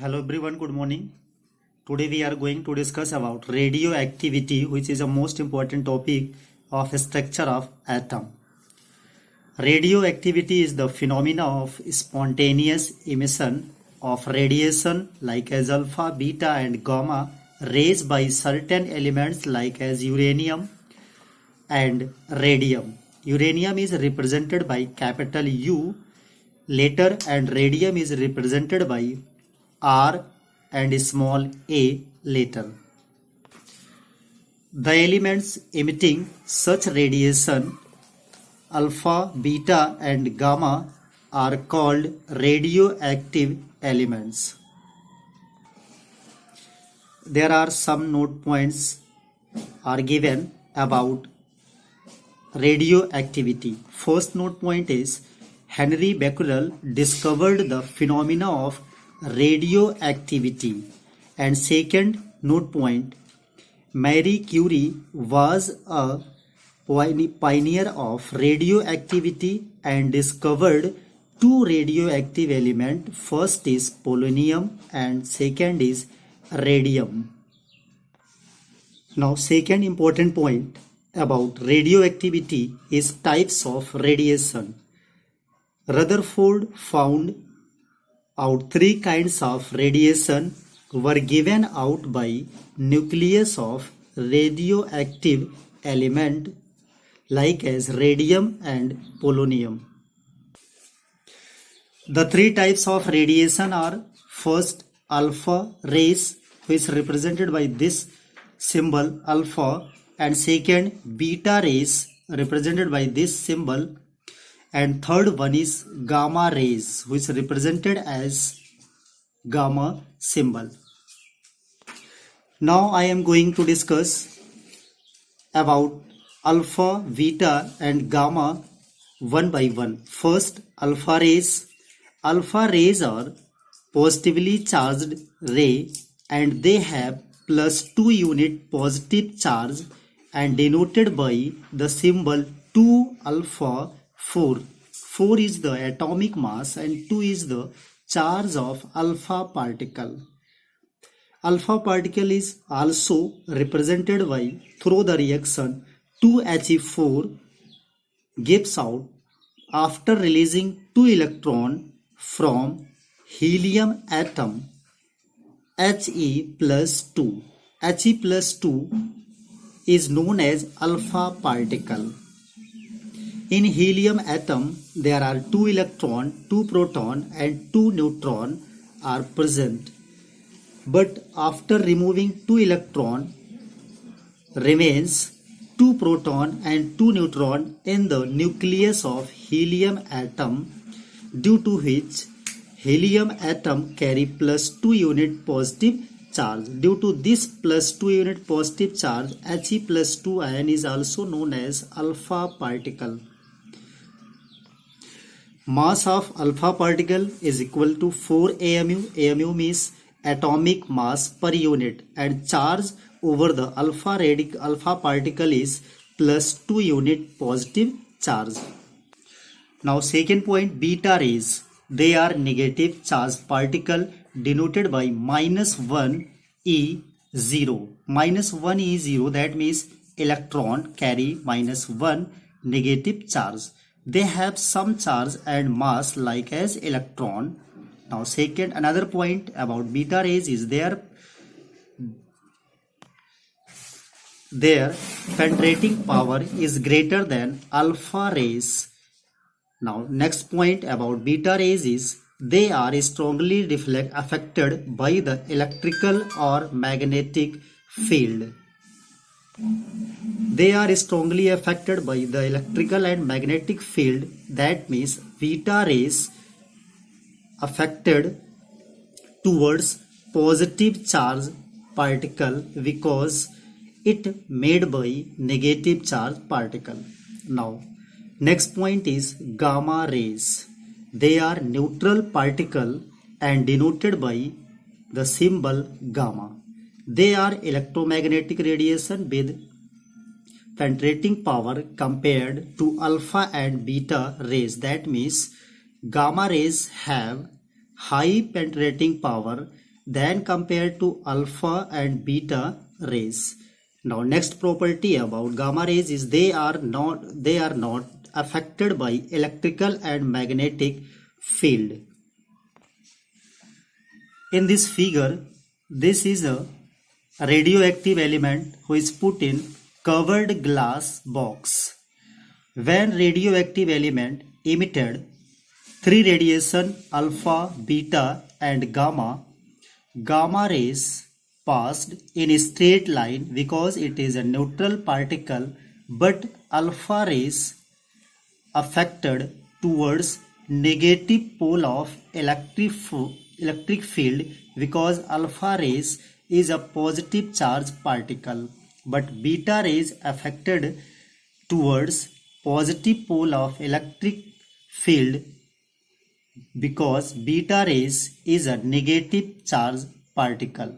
Hello everyone, good morning. Today we are going to discuss about radioactivity, which is a most important topic of structure of atom. Radioactivity is the phenomena of spontaneous emission of radiation like as alpha, beta and gamma rays by certain elements like as uranium and radium. Uranium is represented by capital U later and radium is represented by R and small a later. The elements emitting such radiation, alpha, beta, and gamma, are called radioactive elements. There are some note points are given about radioactivity. First note point is Henry Becquerel discovered the phenomena of radioactivity, and second note point, Marie Curie was a pioneer of radioactivity and discovered two radioactive elements. First is polonium and second is radium. Now second important point about radioactivity is types of radiation. Rutherford found out three kinds of radiation were given out by nucleus of radioactive element like as radium and polonium. The three types of radiation are first alpha rays, which is represented by this symbol alpha, and second beta rays represented by this symbol, and third one is gamma rays, which is represented as gamma symbol. Now I am going to discuss about alpha, beta and gamma one by one. First, alpha rays. Alpha rays are positively charged ray and they have +2 unit positive charge and denoted by the symbol 2 alpha 4. 4 is the atomic mass and 2 is the charge of alpha particle. Alpha particle is also represented by through the reaction 2He4 gives out after releasing 2 electron from helium atom He plus 2. He plus 2 is known as alpha particle. In helium atom, there are 2 electron, 2 proton and 2 neutron are present. But after removing 2 electron, remains 2 proton and 2 neutron in the nucleus of helium atom, due to which helium atom carry +2 unit positive charge. Due to this +2 unit positive charge, He plus 2 ion is also known as alpha particle. Mass of alpha particle is equal to 4 AMU. AMU means atomic mass per unit, and charge over the alpha particle is +2 unit positive charge. Now second point, beta rays. They are negative charged particle denoted by -1 E0. -1 E0, that means electron carry -1 negative charge. They have some charge and mass like as electron. Now second, another point about beta rays is their penetrating power is greater than alpha rays. Now next point about beta rays is they are strongly affected by the electrical or magnetic field. They are strongly affected by the electrical and magnetic field. That means beta rays affected towards positive charge particle because it made by negative charge particle. Now next point is gamma rays. They are neutral particle and denoted by the symbol gamma. They are electromagnetic radiation with penetrating power compared to alpha and beta rays. That means gamma rays have high penetrating power than compared to alpha and beta rays. Now next property about gamma rays is they are not affected by electrical and magnetic field. In this figure, this is a radioactive element who is put in covered glass box. When radioactive element emitted three radiation alpha, beta and gamma rays passed in a straight line because it is a neutral particle, but alpha rays affected towards negative pole of electric field because alpha rays is a positive charge particle, but beta rays affected towards positive pole of electric field because beta rays is a negative charge particle.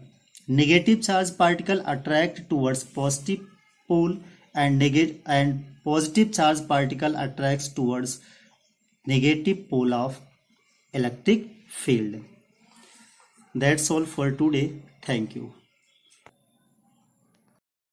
Negative charge particle attract towards positive pole and positive charge particle attracts towards negative pole of electric field. That's all for today. Thank you.